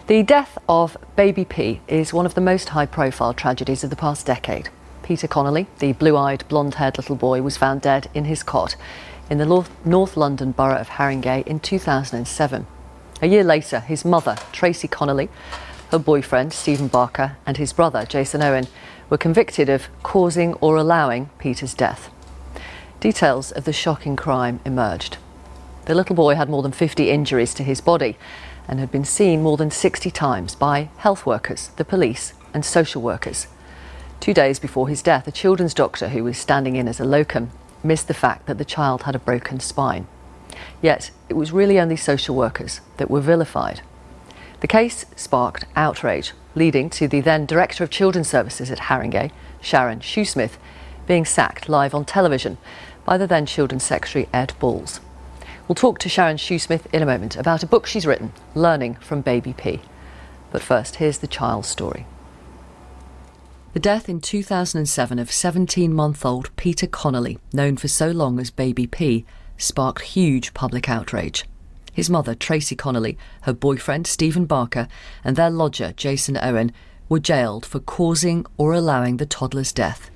The death of baby P is one of the most high-profile tragedies of the past decade. Peter Connolly, the blue-eyed, blonde-haired little boy, was found dead in his cot in the North London borough of Haringey in 2007. A year later, his mother, Tracy Connolly, her boyfriend, Stephen Barker, and his brother, Jason Owen, were convicted of causing or allowing Peter's death. Details of the shocking crime emerged. The little boy had more than 50 injuries to his body and had been seen more than 60 times by health workers, the police and social workers. 2 days before his death, a children's doctor who was standing in as a locum missed the fact that the child had a broken spine. Yet it was really only social workers that were vilified. The case sparked outrage, leading to the then Director of Children's Services at Haringey, Sharon Shoesmith, being sacked live on television by the then Children's Secretary Ed Balls. We'll talk to Sharon Shoesmith in a moment about a book she's written, Learning from Baby P. But first, here's the child's story. The death in 2007 of 17-month-old Peter Connolly, known for so long as Baby P, sparked huge public outrage. His mother, Tracy Connolly, her boyfriend, Stephen Barker, and their lodger, Jason Owen, were jailed for causing or allowing the toddler's death.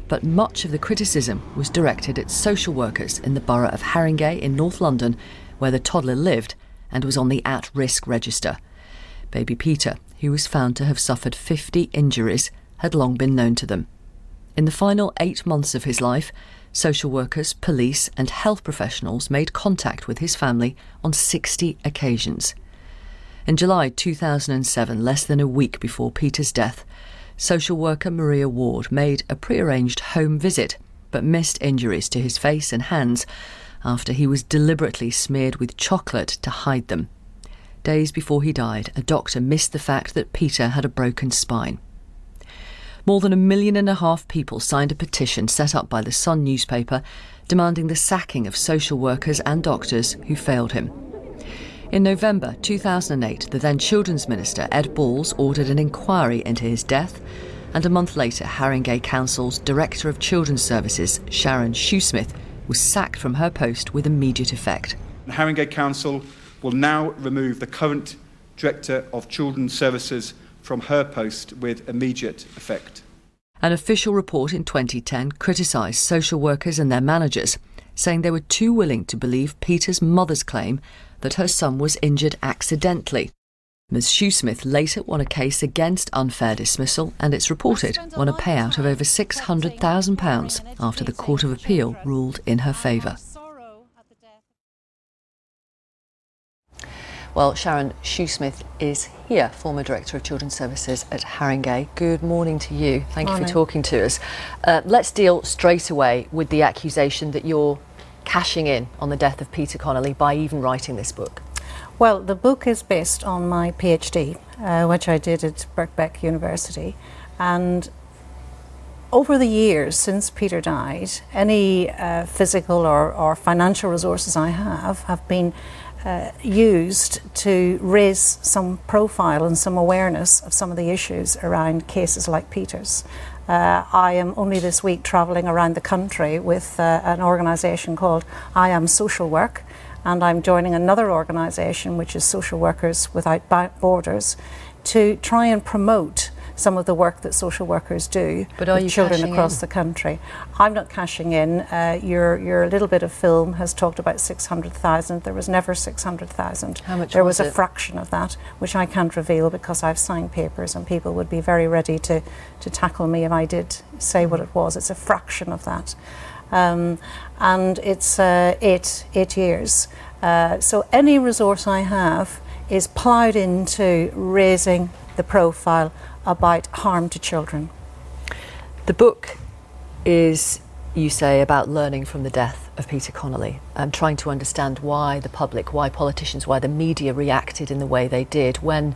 But much of the criticism was directed at social workers in the borough of Haringey in North London, where the toddler lived and was on the at-risk register. Baby Peter, who was found to have suffered 50 injuries, had long been known to them. In the final 8 months of his life, social workers, police and health professionals made contact with his family on 60 occasions. In July 2007, less than a week before Peter's death, social worker Maria Ward made a pre-arranged home visit but missed injuries to his face and hands after he was deliberately smeared with chocolate to hide them. Days before he died, a doctor missed the fact that Peter had a broken spine. More than 1.5 million people signed a petition set up by the Sun newspaper demanding the sacking of social workers and doctors who failed him. In November 2008, the then Children's Minister Ed Balls ordered an inquiry into his death, and a month later Haringey Council's Director of Children's Services, Sharon Shoesmith, was sacked from her post with immediate effect. Haringey Council will now remove the current Director of Children's Services from her post with immediate effect. An official report in 2010 criticised social workers and their managers, saying they were too willing to believe Peter's mother's claim that her son was injured accidentally. Ms Shoesmith later won a case against unfair dismissal, and it's reported won a payout of over £600,000 after the Court of Appeal ruled in her favour. Well, Sharon Shoesmith is here, former Director of Children's Services at Haringey. Good morning to you. Thank you for talking to us. Let's deal straight away with the accusation that you're cashing in on the death of Peter Connolly by even writing this book. Well, the book is based on my PhD, which I did at Birkbeck University. And over the years since Peter died, any physical or financial resources I have been used to raise some profile and some awareness of some of the issues around cases like Peter's. I am only this week travelling around the country with an organisation called I Am Social Work, and I'm joining another organisation which is Social Workers Without Borders to try and promote some of the work that social workers do with children across the country. I'm not cashing in. Your little bit of film has talked about 600,000. There was never 600,000. How much there was a fraction of that, which I can't reveal because I've signed papers and people would be very ready to tackle me if I did say what it was. It's a fraction of that. And it's 8 years. So any resource I have is ploughed into raising the profile about harm to children. The book is, you say, about learning from the death of Peter Connolly and trying to understand why the public, why politicians, why the media reacted in the way they did when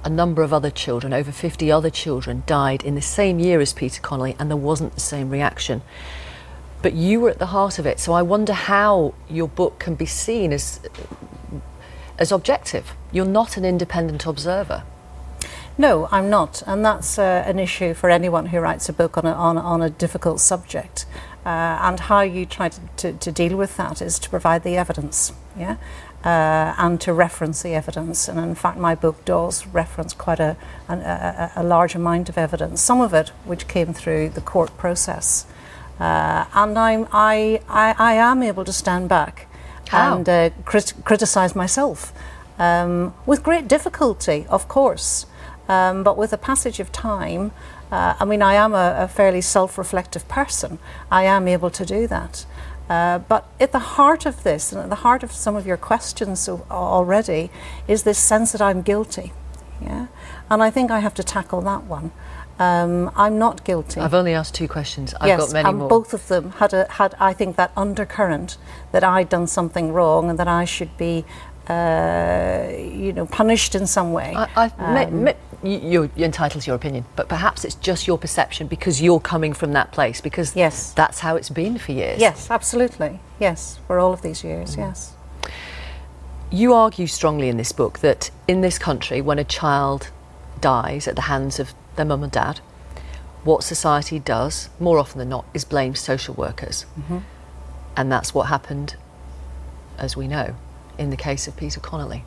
a number of other children, over 50 other children, died in the same year as Peter Connolly and there wasn't the same reaction. But you were at the heart of it, so I wonder how your book can be seen as objective. You're not an independent observer. No, I'm not, and that's an issue for anyone who writes a book on a difficult subject. And how you try to deal with that is to provide the evidence. Yeah, and to reference the evidence. And in fact, my book does reference quite a large amount of evidence, some of it which came through the court process. And I am able to stand back and criticise myself with great difficulty, of course, but with the passage of time. I mean, I am a fairly self-reflective person. I am able to do that. But at the heart of this, and at the heart of some of your questions already, is this sense that I'm guilty. Yeah? And I think I have to tackle that one. I'm not guilty. I've only asked 2 questions. I've got many more. Both of them had, I think, that undercurrent that I'd done something wrong and that I should be, punished in some way. You're entitled to your opinion, but perhaps it's just your perception because you're coming from that place, because that's how it's been for years. Yes, absolutely. Yes, for all of these years, yes. You argue strongly in this book that in this country, when a child dies at the hands of their mum and dad, what society does, more often than not, is blame social workers. Mm-hmm. And that's what happened, as we know, in the case of Peter Connolly.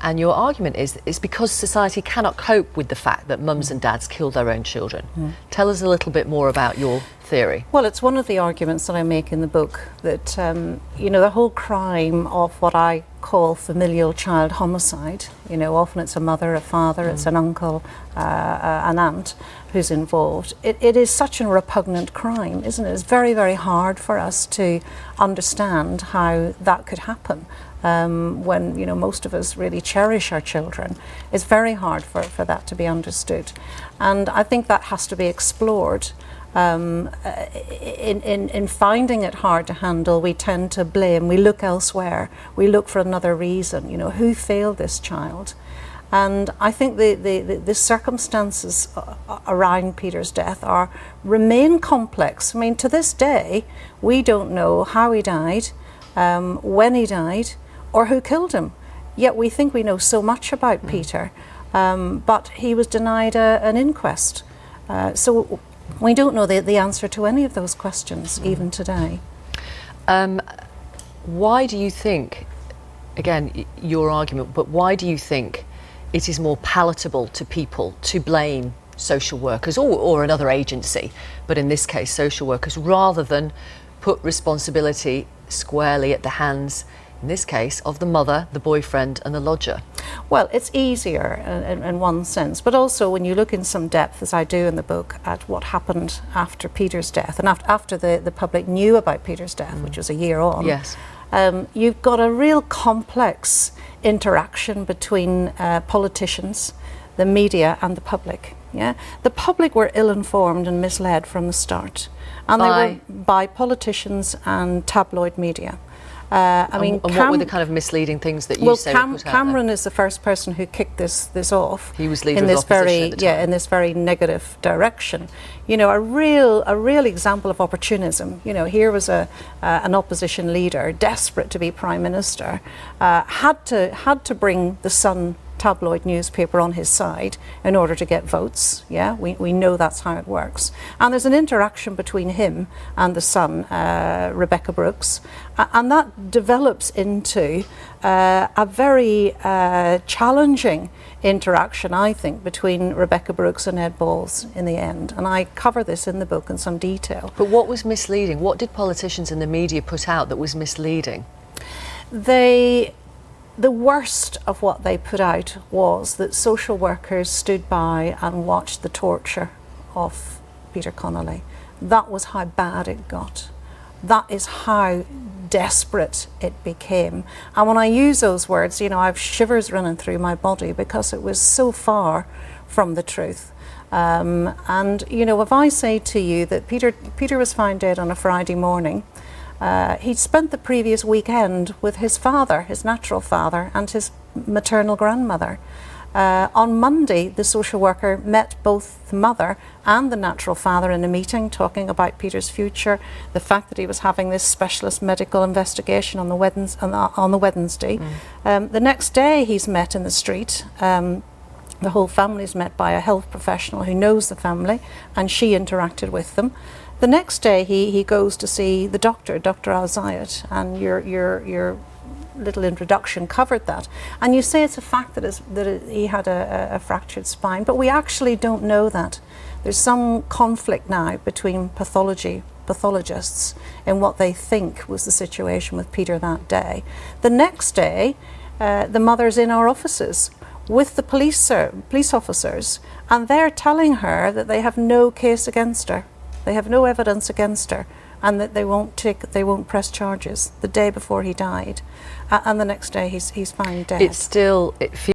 And your argument is it's because society cannot cope with the fact that mums and dads kill their own children. Mm. Tell us a little bit more about your theory. Well, it's one of the arguments that I make in the book, that, the whole crime of what I call familial child homicide, often it's a mother, a father, it's an uncle, an aunt who's involved. It is such a repugnant crime, isn't it? It's very, very hard for us to understand how that could happen. When most of us really cherish our children, it's very hard for that to be understood, and I think that has to be explored. In finding it hard to handle, we tend to blame. We look elsewhere. We look for another reason. Who failed this child? And I think the circumstances around Peter's death remain complex. I mean, to this day, we don't know how he died, when he died, or who killed him. Yet we think we know so much about Peter, but he was denied an inquest. So we don't know the answer to any of those questions, even today. Why do you think, again, your argument, but why do you think it is more palatable to people to blame social workers or another agency, but in this case social workers, rather than put responsibility squarely at the hands, in this case, of the mother, the boyfriend and the lodger? Well, it's easier in one sense, but also when you look in some depth, as I do in the book, at what happened after Peter's death and after the public knew about Peter's death, which was a year on, yes. You've got a real complex interaction between politicians, the media and the public. Yeah, the public were ill-informed and misled from the start, and they were by politicians and tabloid media. What were the kind of misleading things that you say were put out Cameron is the first person who kicked this off. He was leader of opposition at the time. In this very negative direction. A real example of opportunism. Here was an opposition leader desperate to be prime minister, had to bring the Sun tabloid newspaper on his side in order to get votes. Yeah, we know that's how it works. And there's an interaction between him and the Sun, Rebecca Brooks, and that develops into a very challenging interaction, I think, between Rebecca Brooks and Ed Balls in the end. And I cover this in the book in some detail. But what was misleading? What did politicians and the media put out that was misleading? The worst of what they put out was that social workers stood by and watched the torture of Peter Connolly. That was how bad it got. That is how desperate it became. And when I use those words, I have shivers running through my body because it was so far from the truth. If I say to you that Peter was found dead on a Friday morning, he'd spent the previous weekend with his father, his natural father, and his maternal grandmother. On Monday, the social worker met both the mother and the natural father in a meeting, talking about Peter's future, the fact that he was having this specialist medical investigation on the Wednesday. The next day, he's met in the street. The whole family's met by a health professional who knows the family, and she interacted with them. The next day he goes to see the doctor, Dr. Al-Zayed, and your little introduction covered that. And you say it's a fact that he had a fractured spine, but we actually don't know that. There's some conflict now between pathologists in what they think was the situation with Peter that day. The next day, the mother's in our offices with the police officers, and they're telling her that they have no case against her. They have no evidence against her, and that they won't press charges the day before he died. And the next day he's found dead. It feels